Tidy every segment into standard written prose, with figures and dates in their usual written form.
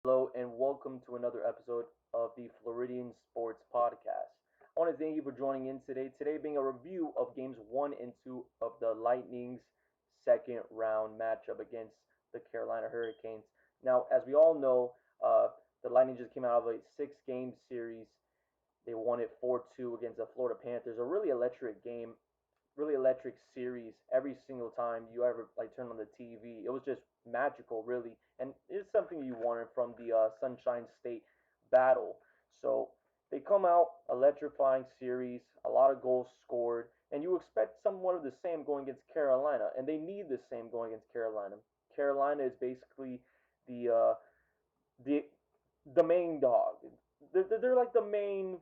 Hello, and welcome to another episode of the Floridian Sports Podcast. I want to thank you for joining in today. Today being a review of games 1 and 2 of the Lightning's second round matchup against the Carolina Hurricanes. Now, as we all know, the Lightning just came out of a 6 game series. They won it 4-2 against the Florida Panthers. A really electric game, really electric series every single time you ever turn on the TV. It was just magical, really, and it's something you wanted from the Sunshine State battle. So they come out electrifying series, a lot of goals scored, and you expect somewhat of the same going against Carolina, and they need the same going against Carolina. Carolina is basically the uh, the the main dog. They're like the main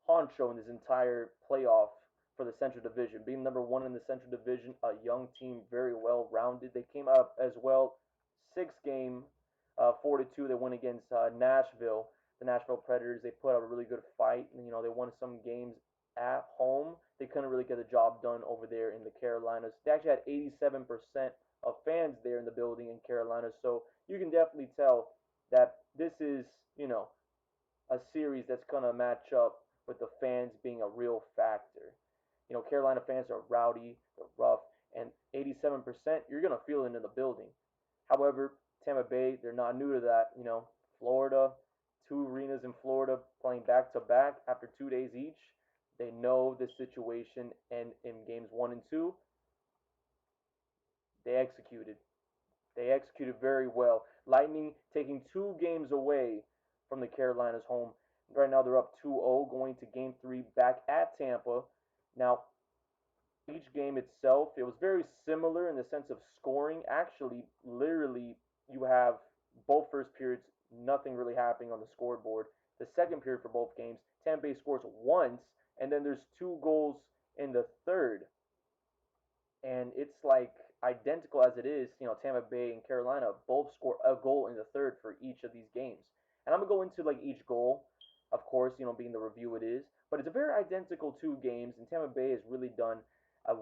honcho in this entire playoff for the Central Division. Being number one in the Central Division, a young team, very well rounded. They came out as well 6 game, 4-2. They went against Nashville, the Nashville Predators. They put up a really good fight, and they won some games at home. They couldn't really get the job done over there in the Carolinas. They actually had 87% of fans there in the building in Carolina, so you can definitely tell that this is, a series that's going to match up with the fans being a real factor. Carolina fans are rowdy, they're rough, and 87%, you're going to feel it in the building. However, Tampa Bay, they're not new to that. Florida, 2 arenas in Florida playing back to back after 2 days each. They know the situation, and in games 1 and 2, they executed. They executed very well. Lightning taking 2 games away from the Carolinas home. Right now they're up 2-0 going to game 3 back at Tampa. Now, each game itself, it was very similar in the sense of scoring. Actually, literally, you have both first periods, nothing really happening on the scoreboard. The second period for both games, Tampa Bay scores once, and then there's 2 goals in the third, and it's like identical as it is. Tampa Bay and Carolina both score a goal in the third for each of these games. And I'm gonna go into like each goal, of course, being the review it is, but it's a very identical 2 games, and Tampa Bay has really done a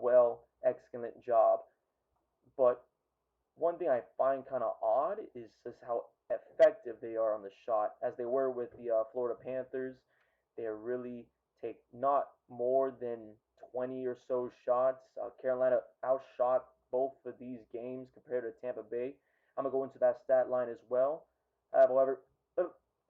excellent job. But one thing I find kind of odd is just how effective they are on the shot, as they were with the Florida Panthers. They really take not more than 20 or so shots. Carolina outshot both of these games compared to Tampa Bay. I'm going to go into that stat line as well. However,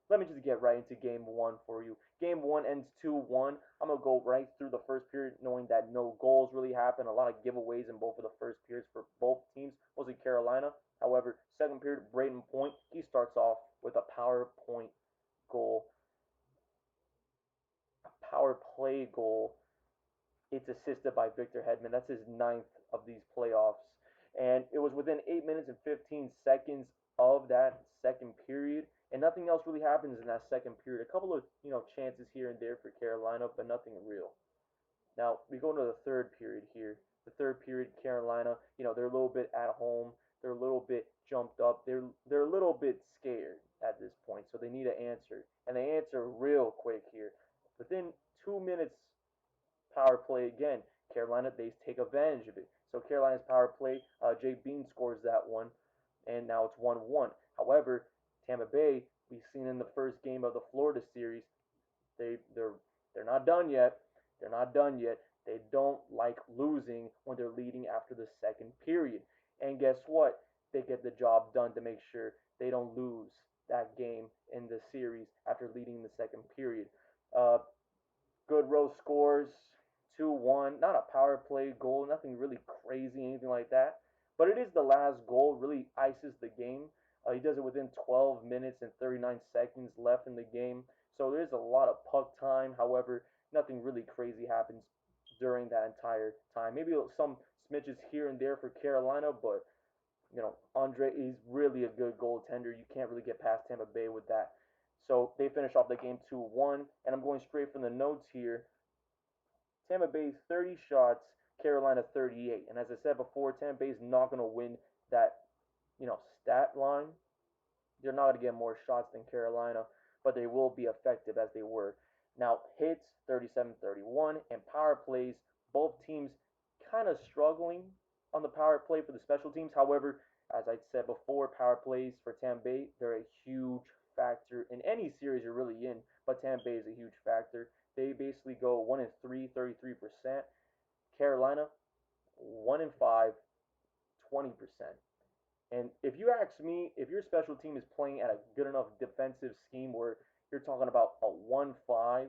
let me just get right into game 1 for you. Game 1 ends 2-1. I'm going to go right through the first period knowing that no goals really happened. A lot of giveaways in both of the first periods for both teams, mostly Carolina. However, second period, Braden Point, he starts off with a power point goal. A power play goal. It's assisted by Victor Hedman. That's his 9th of these playoffs. And it was within 8 minutes and 15 seconds of that second period. And nothing else really happens in that second period. A couple of, chances here and there for Carolina, but nothing real. Now, we go into the third period here. The third period, Carolina, they're a little bit at home. They're a little bit jumped up. They're a little bit scared at this point, so they need an answer. And they answer real quick here. Within 2 minutes, power play again. Carolina, they take advantage of it. So Carolina's power play, Jay Bean scores that one, and now it's 1-1. However, Tampa Bay, we've seen in the first game of the Florida series, they're not done yet. They're not done yet. They don't like losing when they're leading after the second period. And guess what? They get the job done to make sure they don't lose that game in the series after leading the second period. Uh, Goodrow scores 2-1. Not a power play goal, nothing really crazy, anything like that. But it is the last goal, really ices the game. He does it within 12 minutes and 39 seconds left in the game. So there's a lot of puck time. However, nothing really crazy happens during that entire time. Maybe some smidges here and there for Carolina, but Andre is really a good goaltender. You can't really get past Tampa Bay with that. So they finish off the game 2-1, and I'm going straight from the notes here. Tampa Bay 30 shots, Carolina 38. And as I said before, Tampa Bay is not going to win that, stat line. They're not going to get more shots than Carolina, but they will be effective as they were. Now, hits 37-31 and power plays, both teams kind of struggling on the power play for the special teams. However, as I said before, power plays for Tampa Bay, they're a huge any series you're really in, but Tampa Bay is a huge factor. They basically go 1-3, 33%. Carolina 1-5, 20%. And if you ask me, if your special team is playing at a good enough defensive scheme where you're talking about a 1-5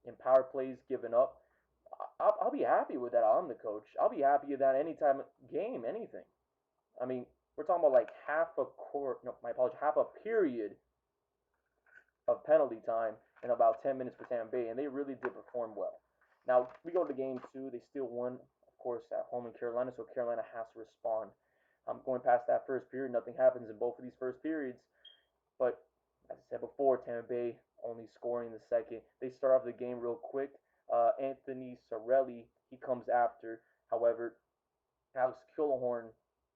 in power plays given up, I'll be happy with that. I'm the coach. I'll be happy with that anytime game, anything. I mean, we're talking about like half a quarter, no, my apologies, half a period of penalty time in about 10 minutes for Tampa Bay, and they really did perform well. Now, we go to game two. They still won, of course, at home in Carolina, so Carolina has to respond. Going past that first period, nothing happens in both of these first periods. But as I said before, Tampa Bay only scoring in the second. They start off the game real quick. Anthony Cirelli, he comes after. However, Alex Killorn,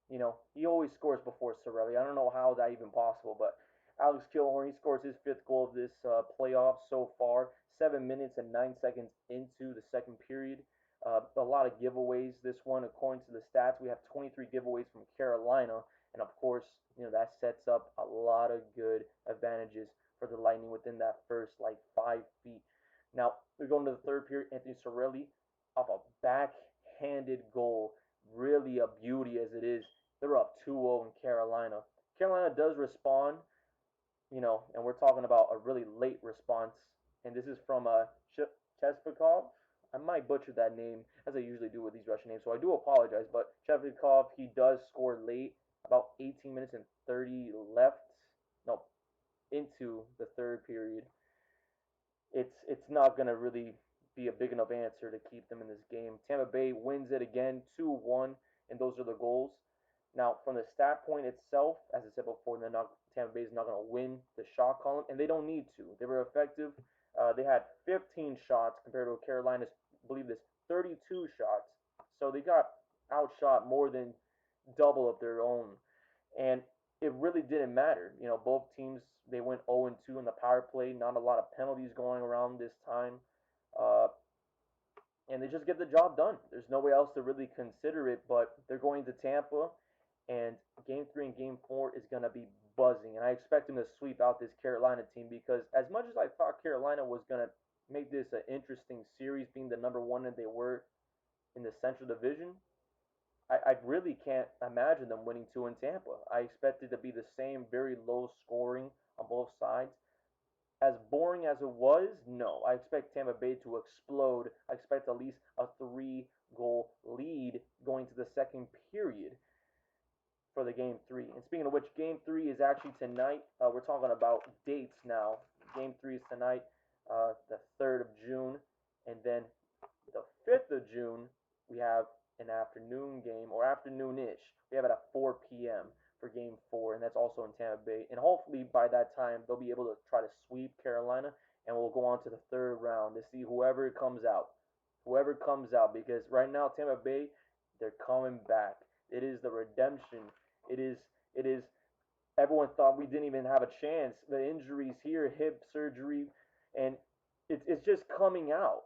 he always scores before Cirelli. I don't know how that even possible, but Alex Killorn, he scores his fifth goal of this playoff so far. 7 minutes and 9 seconds into the second period. A lot of giveaways this one, according to the stats. We have 23 giveaways from Carolina, and of course, that sets up a lot of good advantages for the Lightning within that first 5 feet. Now we go into the third period. Anthony Cirelli off a backhanded goal, really a beauty as it is. They're up 2-0 in Carolina. Carolina does respond, and we're talking about a really late response. And this is from Chespikov. I might butcher that name, as I usually do with these Russian names, so I do apologize. But Chespikov, he does score late, about 18 minutes and 30 left. No, into the third period. It's not going to really be a big enough answer to keep them in this game. Tampa Bay wins it again, 2-1, and those are the goals. Now, from the stat point itself, as I said before, Tampa Bay is not going to win the shot column, and they don't need to. They were effective. They had 15 shots compared to Carolina's, I believe this, 32 shots. So they got outshot more than double of their own. And it really didn't matter. Both teams, they went 0-2 in the power play. Not a lot of penalties going around this time. And they just get the job done. There's no way else to really consider it, but they're going to Tampa, and Game 3 and Game 4 is going to be buzzing. And I expect them to sweep out this Carolina team because as much as I thought Carolina was going to make this an interesting series, being the number one that they were in the Central Division, I really can't imagine them winning 2 in Tampa. I expect it to be the same, very low scoring on both sides. As boring as it was, no. I expect Tampa Bay to explode. I expect at least a 3-goal lead going to the second period for the Game 3. And speaking of which, Game 3 is actually tonight. We're talking about dates now. Game 3 is tonight, the 3rd of June. And then the 5th of June, we have an afternoon game, or afternoon-ish. We have it at 4 p.m. for Game 4, and that's also in Tampa Bay. And hopefully by that time, they'll be able to try to sweep Carolina, and we'll go on to the third round to see whoever comes out. Whoever comes out, because right now, Tampa Bay, they're coming back. It is the redemption. It is, everyone thought we didn't even have a chance. The injuries here, hip surgery, and it's just coming out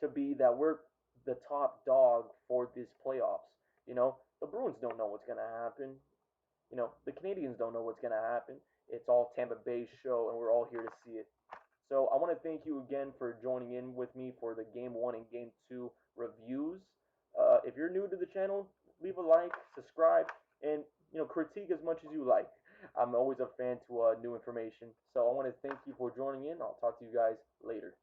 to be that we're the top dog for these playoffs. The Bruins don't know what's going to happen. The Canadians don't know what's going to happen. It's all Tampa Bay's show, and we're all here to see it. So I want to thank you again for joining in with me for the Game 1 and Game 2 reviews. If you're new to the channel, leave a like, subscribe, and critique as much as you like. I'm always a fan to new information. So I want to thank you for joining in. I'll talk to you guys later.